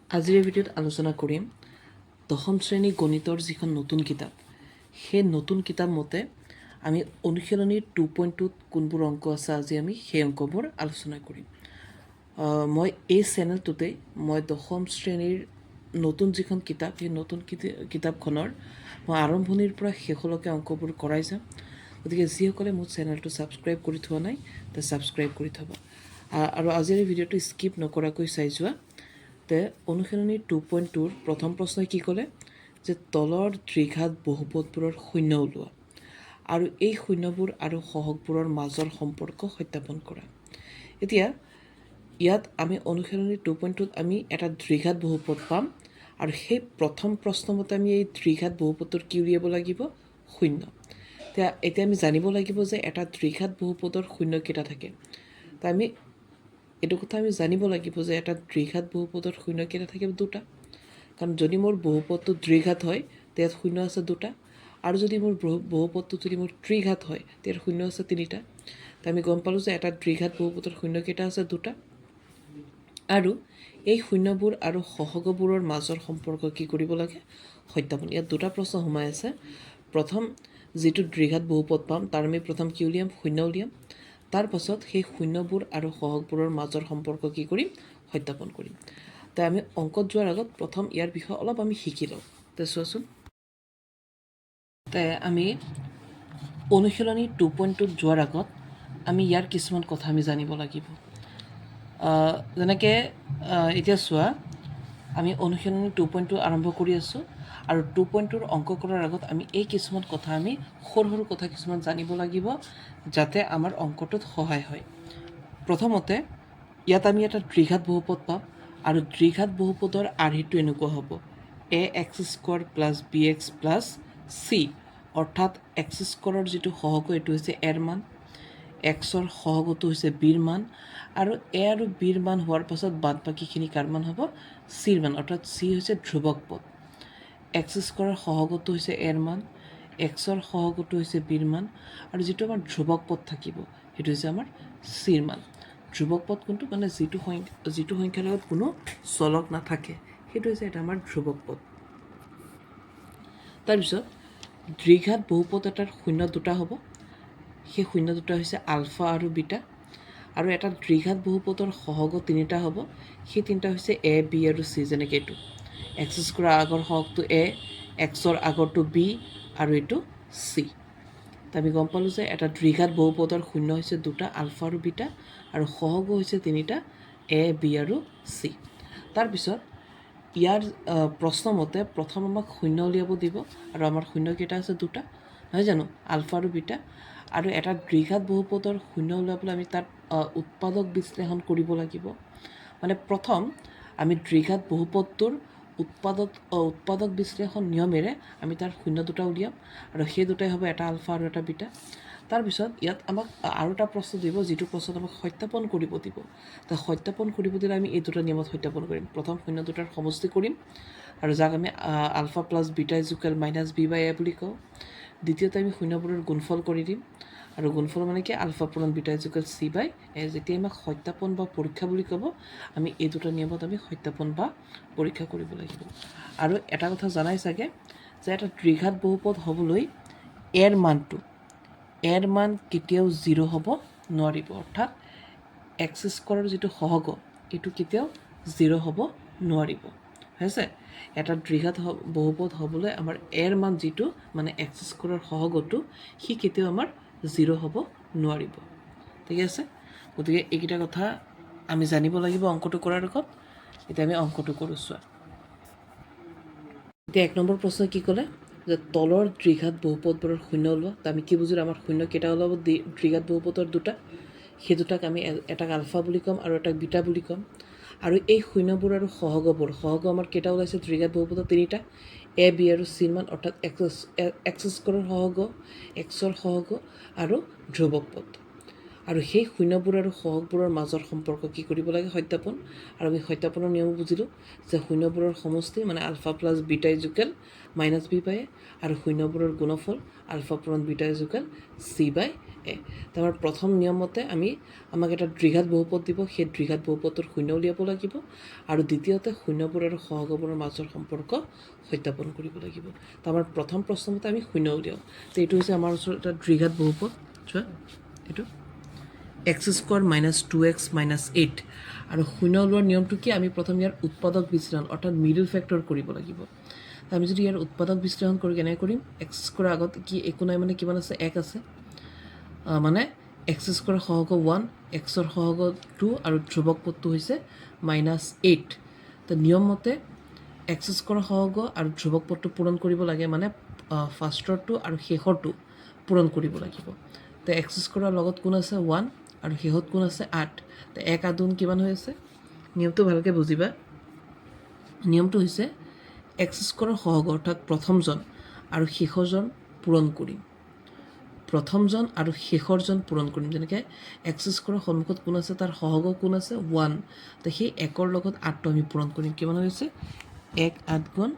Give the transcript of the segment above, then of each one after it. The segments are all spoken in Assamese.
আজিৰ এই ভিডিঅ'ত আলোচনা কৰিম দশম শ্ৰেণী গণিতৰ যিখন নতুন কিতাপ সেই নতুন কিতাপ মতে আমি অনুশীলনীৰ 2.2ত কোনবোৰ অংক আছে আজি আমি সেই অংকবোৰ আলোচনা কৰিম। মই এই চেনেলটোতে মই দশম শ্ৰেণীৰ নতুন যিখন কিতাপ সেই নতুন কিতাপখনৰ মই আৰম্ভণিৰ পৰা শেষলৈকে অংকবোৰ কৰাই যাম। গতিকে যিসকলে মোৰ চেনেলটো ছাবস্ক্ৰাইব কৰি থোৱা নাই তে ছাবস্ক্ৰাইব কৰি থ'ব আৰু আজিৰ এই ভিডিঅ'টো স্কিপ নকৰাকৈ চাই যোৱা। তে অনুশীলনী 2.2ৰ প্ৰথম প্ৰশ্নই কি ক'লে যে তলৰ দ্বিঘাত বহুপদবোৰৰ শূন্য ওলোৱা আৰু এই শূন্যবোৰ আৰু সহগবোৰৰ মাজৰ সম্পৰ্ক সত্যাপন কৰা। এতিয়া ইয়াত আমি অনুশীলনী 2.2ত আমি এটা দ্বিঘাত বহুপদ পাম আৰু সেই প্ৰথম প্ৰশ্নমতে আমি এই দ্বিঘাত বহুপদৰ কি উলিয়াব লাগিব? শূন্য। এতিয়া আমি জানিব লাগিব যে এটা দ্বিঘাত বহুপদৰ শূন্য কেইটা থাকে। আমি এইটো কথা আমি জানিব লাগিব যে এটা দ্বিঘাত বহুপদৰ শূন্য কেইটা থাকে? দুটা। কাৰণ যদি মোৰ বহুপদটো দ্বিঘাত হয় ইয়াত শূন্য আছে দুটা, আৰু যদি মোৰ বহুপদটো যদি মোৰ ত্ৰিঘাত হয় ইয়াত শূন্য আছে তিনিটা। আমি গম পালোঁ যে এটা দ্বিঘাত বহুপদৰ শূন্য কেইটা আছে? দুটা। আৰু এই শূন্যবোৰ আৰু সহগবোৰৰ মাজৰ সম্পৰ্ক কি কৰিব লাগে? সত্যাপন। ইয়াত দুটা প্ৰশ্ন সোমাই আছে। প্ৰথম যিটো দ্বিঘাত বহুপদ পাম তাৰ আমি প্ৰথম কি উলিয়াম? শূন্য উলিয়াম। তাৰ পাছত সেই শূন্যবোৰ আৰু সহগবোৰৰ মাজৰ সম্পৰ্ক কি কৰিম? সত্যাপন কৰিম। তাই আমি অংকত যোৱাৰ আগত প্ৰথম ইয়াৰ বিষয়ে অলপ আমি শিকি লওঁ। চোৱাচোন, আমি অনুশীলনী 2.2ত যোৱাৰ আগত আমি ইয়াৰ কিছুমান কথা আমি জানিব লাগিব। যেনেকৈ এতিয়া চোৱা, আমি অনুশীলনী 2.2 আৰম্ভ কৰি আছোঁ আৰু 2.2ৰ অংক কৰাৰ আগত আমি এই কিছুমান কথা আমি সৰু সৰু কথা কিছুমান জানিব লাগিব যাতে আমাৰ অংকটোত সহায় হয়। প্ৰথমতে ইয়াত আমি এটা দ্বিঘাত বহুপদ পাম আৰু দ্বিঘাত বহুপদৰ আৰ্হিটো এনেকুৱা হ'ব ax² + bx + c, অৰ্থাৎ x² যিটো সহগ এইটো হৈছে এৰ মান, এক্সৰ সহগটো হৈছে বিৰ মান, আৰু এ আৰু বিৰ মান হোৱাৰ পাছত বাদ বাকীখিনি কাৰ মান হ'ব? চিৰ মান, অৰ্থাৎ চি হৈছে ধ্ৰুৱক পদ। x² সহগটো হৈছে এৰ মান, এক্সৰ সহগটো হৈছে বিৰ মান, আৰু যিটো আমাৰ ধ্ৰুৱক পদ থাকিব সেইটো হৈছে আমাৰ চিৰ মান। ধ্ৰুৱক পদ কোনটো? মানে যিটো সংখ্যাৰ লগত কোনো চলক নাথাকে সেইটো হৈছে এটা আমাৰ ধ্ৰুৱক পদ। তাৰপিছত দ্বিঘাত বহুপদ এটাৰ শূন্য দুটা হ'ব। সেই শূন্য দুটা হৈছে আলফা আৰু বিটা, আৰু এটা দ্বিঘাত বহুপদৰ সহগ তিনিটা হ'ব। সেই তিনিটা হৈছে এ, বি আৰু চি। যেনেকৈ এইটো x² আগৰ সহগটো এ, এক্সৰ আগৰটো বি আৰু এইটো চি। আমি গম পালোঁ যে এটা দ্বিঘাত বহুপদৰ শূন্য হৈছে দুটা, আলফা আৰু বিটা, আৰু সহগ হৈছে তিনিটা, এ, বি আৰু চি। তাৰপিছত ইয়াৰ প্ৰশ্নমতে প্ৰথম আমাক শূন্য উলিয়াব দিব আৰু আমাৰ শূন্য কেইটা আছে? দুটা, নহয় জানো? আলফা আৰু বিটা। আৰু এটা দ্বিঘাত বহুপদৰ শূন্য উলিয়াবলৈ আমি তাত উৎপাদক বিশ্লেষণ কৰিব লাগিব। মানে প্ৰথম আমি দ্বিঘাত বহুপদটোৰ উৎপাদক বিশ্লেষণ নিয়মেৰে আমি তাৰ শূন্য দুটা উলিয়াম আৰু সেই দুটাই হ'ব এটা আলফা আৰু এটা বিটা। তাৰপিছত ইয়াত আমাক আৰু এটা প্ৰশ্ন দিব, যিটো প্ৰশ্নত আমাক সত্যাপন কৰিব দিব। সত্যাপন কৰিব দিলে আমি এই দুটা নিয়মত সত্যাপন কৰিম। প্ৰথম শূন্য দুটাৰ সমষ্টি কৰিম আৰু যাক আমি আলফা + বিটা = -b/a বুলি কওঁ। দ্বিতীয়তে আমি শূন্যবোৰৰ গুণফল কৰি দিম, আৰু গুণফল মানে কি? Alpha + beta = c/a। যেতিয়া আমাক সত্যাপন বা পৰীক্ষা বুলি ক'ব আমি এই দুটা নিয়মত আমি সত্যাপন বা পৰীক্ষা কৰিব লাগিব। আৰু এটা কথা জানাই চাগে যে এটা দ্বিঘাত বহুপদ হ'বলৈ এৰ মান কেতিয়াও 0 হ'ব নোৱাৰিব, অৰ্থাৎ x² যিটো সহগ এইটো কেতিয়াও 0 হ'ব নোৱাৰিব। হৈছে এটা দ্বিঘাত বহুপদ হ'বলৈ আমাৰ এৰ মান যিটো মানে x² সহগটো সি কেতিয়াও আমাৰ 0 হ'ব নোৱাৰিব। ঠিক আছে? গতিকে এইকেইটা কথা আমি জানিব লাগিব অংকটো কৰাৰ আগত। এতিয়া আমি অংকটো কৰোঁ। চোৱা, এতিয়া 1 নম্বৰ প্ৰশ্ন কি ক'লে যে তলৰ দ্বিঘাত বহুপদবোৰৰ শূন্য ওলোৱা। আমি কি বুজিলোঁ? আমাৰ শূন্য কেইটা ওলাব? দ্বিঘাত বহুপদৰ দুটা। সেই দুটাক আমি এটাক আলফা বুলি ক'ম আৰু এটাক বিটা বুলি ক'ম। আৰু এই শূন্যবোৰ আৰু সহগ আমাৰ কেইটা ওলাইছে? দ্বিঘাত বহুপদৰ তিনিটা, এ, বি আৰু চিৰ মান, অৰ্থাৎ x² সহগ, এক্সৰ সহগ আৰু ধ্ৰুৱক পদ। আৰু সেই শূন্যবোৰ আৰু সহগবোৰৰ মাজৰ সম্পৰ্ক কি কৰিব লাগে সত্যাপন আৰু আমি সত্যাপনৰ নিয়ম বুজিলোঁ যে শূন্যবোৰৰ সমষ্টি মানে alpha plus beta equal minus B by A আৰু শূন্যবোৰৰ গুণফল আলফা পূৰণ beta equal C by A আমাৰ প্ৰথম নিয়মতে আমাক এটা দ্বিঘাত বহুপদ দিব সেই দ্বিঘাত বহুপদৰ শূন্য উলিয়াব লাগিব আৰু দ্বিতীয়তে শূন্যবোৰ আৰু সহগবোৰৰ মাজৰ সম্পৰ্ক সত্যাপন কৰিব লাগিব তো আমাৰ প্ৰথম প্ৰশ্নমতে আমি শূন্য উলিয়াওঁ তো এইটো হৈছে আমাৰ ওচৰত এটা দ্বিঘাত বহুপদ চোৱা এইটো x square minus 2x minus 8 আৰু শূন্য ওলোৱাৰ নিয়মটো কি আমি প্ৰথম ইয়াৰ উৎপাদক বিশ্লেষণ অৰ্থাৎ মিডল ফেক্টৰ কৰিব লাগিব আমি যদি ইয়াৰ উৎপাদক বিশ্লেষণ কৰি কেনেকৈ কৰিম এক্স স্কোৱাৰ আগত কি একো নাই মানে কিমান আছে 1 আছে মানে এক্স স্কোৱাৰ সহগ 1 এক্সৰ সহগ 2 আৰু ধ্ৰুৱক পদটো হৈছে -8 তো নিয়ম মতে এক্স স্কোৱাৰ সহগ আৰু ধ্ৰুৱক পদটো পূৰণ কৰিব লাগে মানে ফাৰ্ষ্টৰটো আৰু শেষৰটো পূৰণ কৰিব লাগিব তো এক্স স্কোৱাৰৰ লগত কোন আছে 1 আৰু শেষত কোন আছে 8 তো 1 আর 2 কিমান হৈ আছে নিয়মটো ভালকৈ বুজিবা নিয়মটো হৈছে এক্স স্কোৱাৰৰ সহগ অৰ্থাৎ প্ৰথমজন আৰু শেষৰজন পূৰণ কৰিম প্ৰথমজন আৰু শেষৰজন পূৰণ কৰিম যেনেকৈ এক্স স্কোৱাৰৰ সন্মুখত কোন আছে তাৰ সহগ কোন আছে 1 তো সেই 1ৰ লগত 8টো আমি পূৰণ কৰিম কিমান হৈছে 1 8 গুণ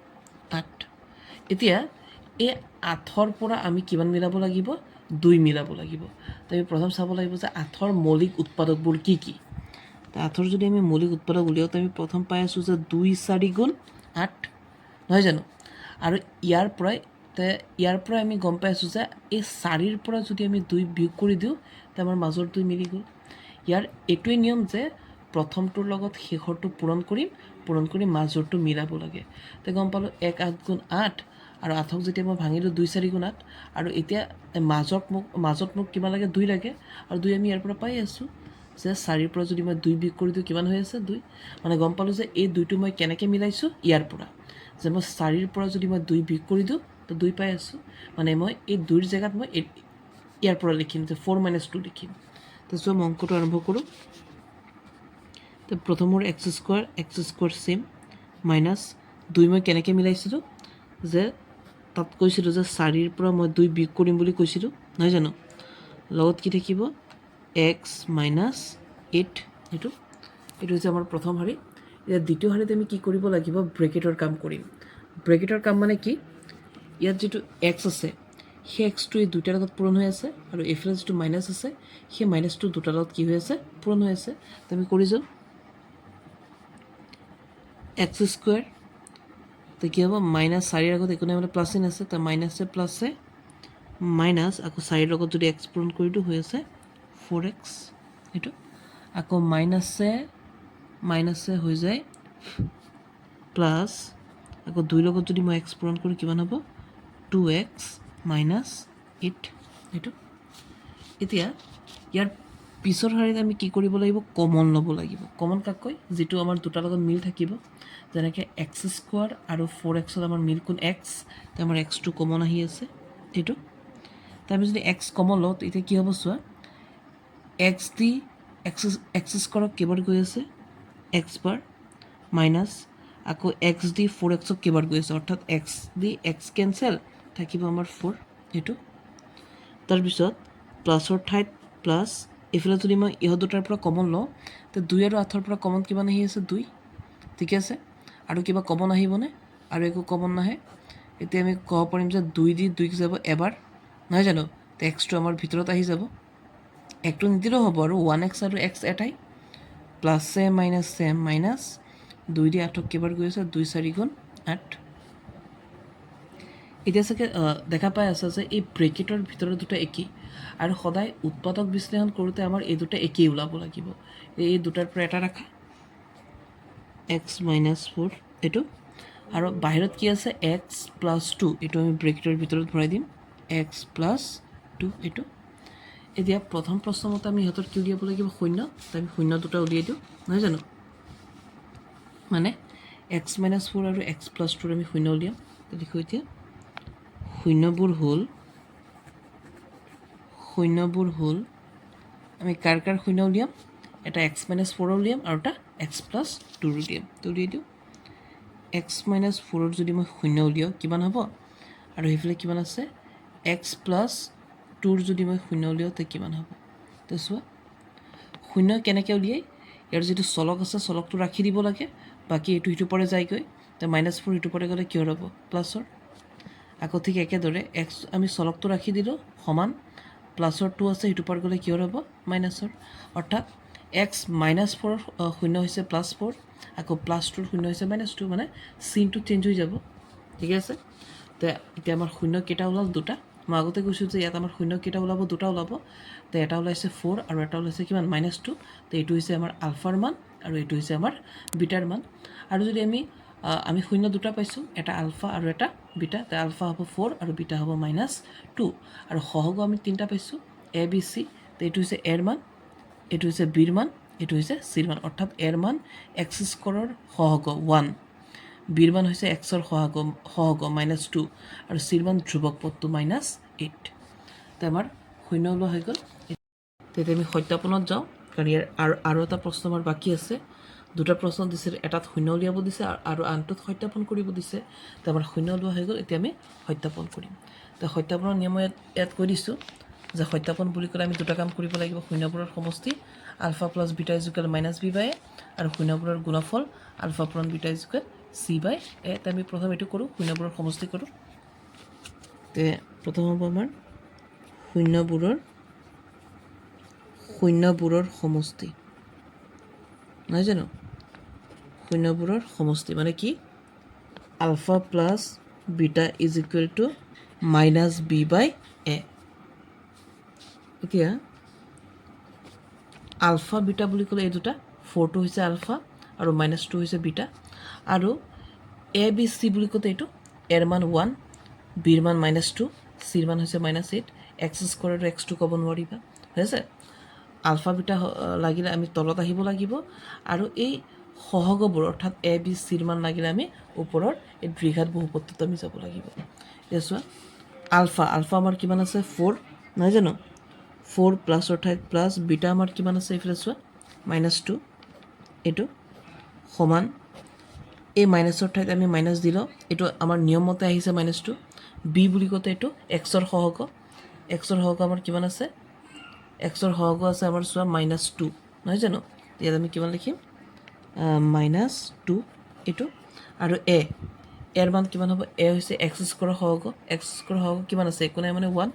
8 এতিয়া এই 8ৰ পৰা আমি কিমান মিলাব লাগিব 2 মিলাব লাগিব তো আমি প্ৰথম চাব লাগিব যে 8ৰ মৌলিক উৎপাদকবোৰ কি কি তো 8ৰ যদি আমি মৌলিক উৎপাদক উলিয়াওঁ তো আমি প্ৰথম পাই আছোঁ যে 2 4 গুণ 8 নহয় জানো আৰু ইয়াৰ পৰাই আমি গম পাই আছোঁ যে এই 4ৰ পৰা যদি আমি 2 বিয়োগ কৰি দিওঁ তো আমাৰ মাজৰ 2 মিলি গ'ল ইয়াৰ এইটোৱে নিয়ম যে প্ৰথমটোৰ লগত শেষৰটো পূৰণ কৰি মাজৰটো মিলাব লাগে তো গম পালোঁ 1 8 গুণ 8 আৰু 8ক যেতিয়া মই ভাঙিলোঁ 2 4 গুণ 8 আৰু এতিয়া মাজত মোক কিমান লাগে 2 লাগে আৰু 2 আমি ইয়াৰ পৰা পাই আছোঁ যে 4ৰ পৰা যদি মই 2 বিয়োগ কৰি দিওঁ কিমান হৈ আছে 2 মানে গম পালোঁ যে এই 2টো মই কেনেকৈ মিলাইছোঁ ইয়াৰ পৰা যে মই 4ৰ পৰা যদি মই 2 বিয়োগ কৰি দিওঁ তো 2 পাই আছোঁ মানে মই এই 2ৰ জেগাত মই ইয়াৰ পৰা লিখিম যে 4 - 2 লিখিম তো চোৱা মই অংকটো আৰম্ভ কৰোঁ তো প্ৰথমৰ এক্স স্কোৱাৰ চেম মাইনাছ 2 মই কেনেকৈ মিলাইছিলোঁ যে তাত কৈছিলোঁ যে 4ৰ পৰা মই 2 বিয়োগ কৰিম বুলি কৈছিলোঁ নহয় জানো লগত কি থাকিব x - 8 এইটো হৈছে আমাৰ প্ৰথম শাৰী এতিয়া দ্বিতীয় শাৰীত আমি কি কৰিব লাগিব ব্ৰেকেটৰ কাম কৰিম ব্ৰেকেটৰ কাম মানে কি ইয়াত যিটো এক্স আছে সেই এক্সটো এই দুটাৰ লগত পূৰণ হৈ আছে আৰু এইফালে যিটো মাইনাছ আছে সেই মাইনাছটো দুটাৰ লগত কি হৈ আছে পূৰণ হৈ আছে তো আমি কৰি যাওঁ এক্স স্কোৱাৰ তো কি হ'ব -4ৰ আগত একো নাই মানে প্লাছ চিন আছে তো প্লাছে মাইনাছ আকৌ 4ৰ লগত যদি এক্স পূৰণ কৰি দিওঁ হৈ আছে 4x এইটো আকৌ মাইনাছে হৈ যায় প্লাছ আকৌ 2ৰ লগত যদি মই এক্স পূৰণ কৰোঁ কিমান হ'ব 2x - 8 এইটো এতিয়া ইয়াৰ পিছৰ শাৰীত আমি কি কৰিব লাগিব কমন ল'ব লাগিব কমন কাকৈ যিটো আমাৰ দুটাৰ লগত মিল থাকিব যেনেকৈ এক্স স্কোৱাৰ আৰু 4xত আমাৰ মিল কোন এক্স তো আমাৰ এক্সটো কমন আহি আছে এইটো তো আমি যদি এক্স কমন লওঁ তেতিয়া কি হ'ব চোৱা এক্স স্কোৱাৰক কেইবাৰ গৈ আছে এক্স বাৰ মাইনাছ আকৌ এক্স দি 4xক কেইবাৰ গৈ আছে অৰ্থাৎ এক্স দি এক্স কেঞ্চেল থাকিব আমাৰ 4 এইটো তাৰপিছত প্লাছৰ ঠাইত প্লাছ এইফালে যদি মই ইহঁত দুটাৰ পৰা কমন লওঁ তো 2 আৰু 8ৰ পৰা কমন কিমান আহি আছে 2 ঠিকে আছে আৰু কিবা কমন আহিবনে আৰু একো কমন নাহে এতিয়া আমি ক'ব পাৰিম যে 2 দি 2 যাব এবাৰ নহয় জানো তো এক্সটো আমাৰ ভিতৰত আহি যাব একটো নিদিলেও হ'ব আৰু 1x আৰু x এটাই প্লাছে মাইনাছে মাইনাছ 2 দি 8ক কেইবাৰ গৈ আছে 2 4 গুণ 8 এতিয়া চাগে দেখা পাই আছে যে এই ব্ৰেকেটৰ ভিতৰত দুটা একেই আৰু সদায় উৎপাদক বিশ্লেষণ কৰোঁতে আমাৰ এই দুটা একেই ওলাব লাগিব এই দুটাৰ পৰা এটা ৰাখা x - 4 এইটো আৰু বাহিৰত কি আছে x + 2 এইটো আমি ব্ৰেকেটৰ ভিতৰত ভৰাই দিম x + 2 এইটো এতিয়া প্ৰথম প্ৰশ্নমতে আমি ইহঁতৰ কি উলিয়াব লাগিব শূন্য তো আমি শূন্য দুটা উলিয়াই দিওঁ নহয় জানো মানে x - 4 আৰু x + 2 আমি শূন্য উলিয়াম তো লিখোঁ এতিয়া শূন্যবোৰ হ'ল আমি কাৰ শূন্য উলিয়াম এটা x - 4 উলিয়াম আৰু এটা x + 2 উলিয়াম তো উলিয়াই দিওঁ x - 4ৰ যদি মই শূন্য উলিয়াওঁ কিমান হ'ব আৰু সেইফালে কিমান আছে x + 2ৰ যদি মই শূন্য উলিয়াওঁ তো কিমান হ'ব তো চোৱা শূন্য কেনেকৈ উলিয়াই ইয়াৰ যিটো চলক আছে চলকটো ৰাখি দিব লাগে বাকী এইটো সিটোৰ পৰা যায়গৈ তো -4 ইটোৰ পৰা গ'লে কিহৰ হ'ব প্লাছৰ আকৌ ঠিক একেদৰে এক্স আমি চলকটো ৰাখি দিলোঁ সমান প্লাছৰ 2 আছে সিটোৰ পৰা গ'লে কিহৰ হ'ব মাইনাছৰ অৰ্থাৎ x -4 শূন্য হৈছে +4 আকৌ +2 শূন্য হৈছে -2 মানে চিনটো চেঞ্জ হৈ যাব ঠিক আছে তো এতিয়া আমাৰ শূন্য কেইটা ওলাল দুটা মই আগতে কৈছোঁ যে ইয়াত আমাৰ শূন্য কেইটা ওলাব দুটা ওলাব তো এটা ওলাইছে 4 আৰু এটা ওলাইছে কিমান -2 তো এইটো হৈছে আমাৰ আলফাৰ মান আৰু এইটো হৈছে আমাৰ বিটাৰ মান আৰু যদি আমি শূন্য দুটা পাইছোঁ এটা আলফা আৰু এটা বিটা তো আলফা হ'ব 4 আৰু বিটা হ'ব -2 আৰু সহগ আমি তিনিটা পাইছোঁ এ বি চি তো এইটো হৈছে এৰ মান এইটো হৈছে বিৰ মান এইটো হৈছে চিৰ মান অৰ্থাৎ এৰ মান এক্স স্কোৱাৰৰ সহগ 1 বিৰ মান হৈছে এক্সৰ সহগ -2 আৰু চিৰ মান ধ্ৰুৱক পদটো -8 তো আমাৰ শূন্য ওলোৱা হৈ গ'ল তেতিয়া আমি সত্যাপনত যাওঁ কাৰণ ইয়াৰ আৰু এটা প্ৰশ্ন আমাৰ বাকী আছে দুটা প্ৰশ্ন দিছে এটাত শূন্য উলিয়াব দিছে আৰু আনটোত সত্যাপন কৰিব দিছে তো আমাৰ শূন্য ওলোৱা হৈ গ'ল এতিয়া আমি সত্যাপন কৰিম তো সত্যাপনৰ নিয়ম ইয়াত কৈ দিছোঁ যে সত্যাপন বুলি ক'লে আমি দুটা কাম কৰিব লাগিব শূন্যবোৰৰ সমষ্টি ULFA plus beta equal -b/a আৰু শূন্যবোৰৰ গুণফল আলফা পূৰণ বিটা ইজুকেল c/a তো আমি প্ৰথম এইটো কৰোঁ শূন্যবোৰৰ সমষ্টি কৰোঁ তে প্ৰথম হ'ব আমাৰ শূন্যবোৰৰ সমষ্টি নহয় জানো শূন্যবোৰৰ সমষ্টি মানে কি alpha plus beta is equal to -b/a এতিয়া আলফা বিটা বুলি ক'লে এই দুটা 4টো হৈছে আলফা আৰু -2 হৈছে বিটা আৰু এ বি চি বুলি ক'লে এইটো এৰ মান 1 বিৰ মান -2 চিৰ মান হৈছে -8 এক্স স্কোৱাৰ আৰু x2 ক'ব নোৱাৰিবা হৈছে আলফা বিটা লাগিলে আমি তলত আহিব লাগিব আৰু এই সহগবোৰ অৰ্থাৎ এ বি চিৰ মান লাগিলে আমি ওপৰৰ এই দ্বিঘাত বহুপদটোত আমি যাব লাগিব এতিয়া চোৱা আলফা আমাৰ কিমান আছে 4 নহয় জানো 4 প্লাছৰ ঠাইত প্লাছ বিটা আমাৰ কিমান আছে এইফালে চোৱা -2 এইটো সমান এই মাইনাছৰ ঠাইত আমি মাইনাছ দিলোঁ এইটো আমাৰ নিয়মমতে আহিছে -2 বি বুলি কওঁতে এইটো এক্সৰ সহগ আমাৰ কিমান আছে এক্সৰ সহগ আছে আমাৰ চোৱা -2 নহয় জানো ইয়াত আমি কিমান লিখিম -2 এইটো আৰু এৰ মান কিমান হ'ব এ হৈছে এক্স স্কোৱাৰৰ সহগ কিমান আছে একো নাই মানে 1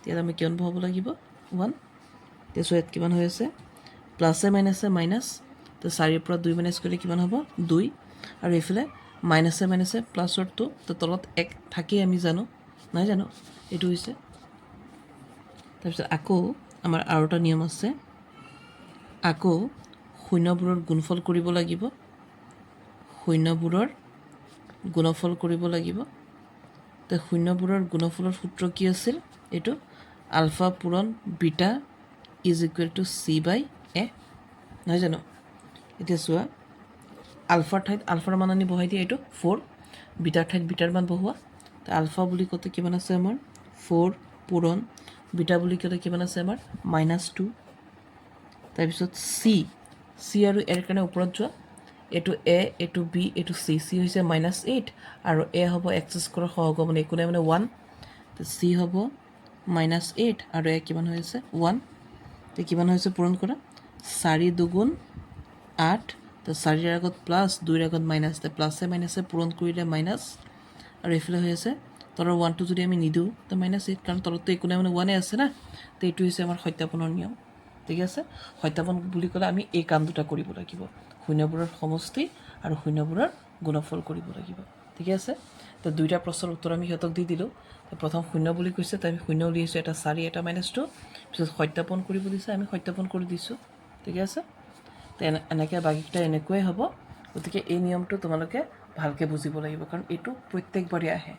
ইয়াত আমি কিমান বহাব লাগিব 1 এতিয়া চোৱা ইয়াত কিমান হৈ আছে প্লাছে মাইনাছে মাইনাছ তো 4ৰ পৰা 2 মাইনাছ কৰিলে কিমান হ'ব 2 আৰু এইফালে মাইনাছে প্লাছৰ 2 তো তলত 1 থাকেই আমি জানো নাই জানো এইটো হৈছে তাৰপিছত আকৌ আমাৰ আৰু এটা নিয়ম আছে আকৌ শূন্যবোৰৰ গুণফল কৰিব লাগিব তো শূন্যবোৰৰ গুণফলৰ সূত্ৰ কি আছিল এইটো আলফা পূৰণ beta is equal two c/a নহয় জানো এতিয়া চোৱা আলফাৰ ঠাইত আলফাৰ মান আনি বহাই দিয়া এইটো 4 বিটাৰ ঠাইত বিটাৰ মান বহোৱা তো আলফা বুলি কওঁতে কিমান আছে আমাৰ 4 পূৰণ বিটা বুলি ক'লে কিমান আছে আমাৰ -2 তাৰপিছত চি আৰু এৰ কাৰণে ওপৰত যোৱা এইটো এ এইটো বি এইটো চি হৈছে -8 আৰু এ হ'ব এক্স স্কোৱাৰৰ সহগ মানে একো নাই মানে 1 তো চি হ'ব -8 আৰু এ কিমান হৈ আছে 1 তো কিমান হৈছে পূৰণ কৰা 4 দুগুণ 8 তো 4ৰ আগত প্লাছ 2ৰ আগত মাইনাছ তো প্লাছে মাইনাছে পূৰণ কৰিলে মাইনাছ আৰু এইফালে হৈ আছে তলৰ 1টো যদি আমি নিদিওঁ তো -8 কাৰণ তলততো একো নাই মানে 1 আছে না তো এইটো হৈছে আমাৰ সত্যাপনৰ নিয়ম ঠিক আছে সত্যাপন বুলি ক'লে আমি এই কাম দুটা কৰিব লাগিব শূন্যবোৰৰ সমষ্টি আৰু শূন্যবোৰৰ গুণফল কৰিব লাগিব ঠিক আছে তো দুইটা প্ৰশ্নৰ উত্তৰ আমি সিহঁতক দি দিলোঁ প্ৰথম শূন্য বুলি কৈছে তো আমি শূন্য উলিয়াইছোঁ এটা 4 এটা -2 পিছত সত্যাপন কৰিব দিছে আমি সত্যাপন কৰি দিছোঁ ঠিক আছে তো এনেকৈ বাকীকেইটা এনেকৈয়ে হ'ব গতিকে এই নিয়মটো তোমালোকে ভালকৈ বুজিব লাগিব কাৰণ এইটো প্ৰত্যেকবাৰেই আহে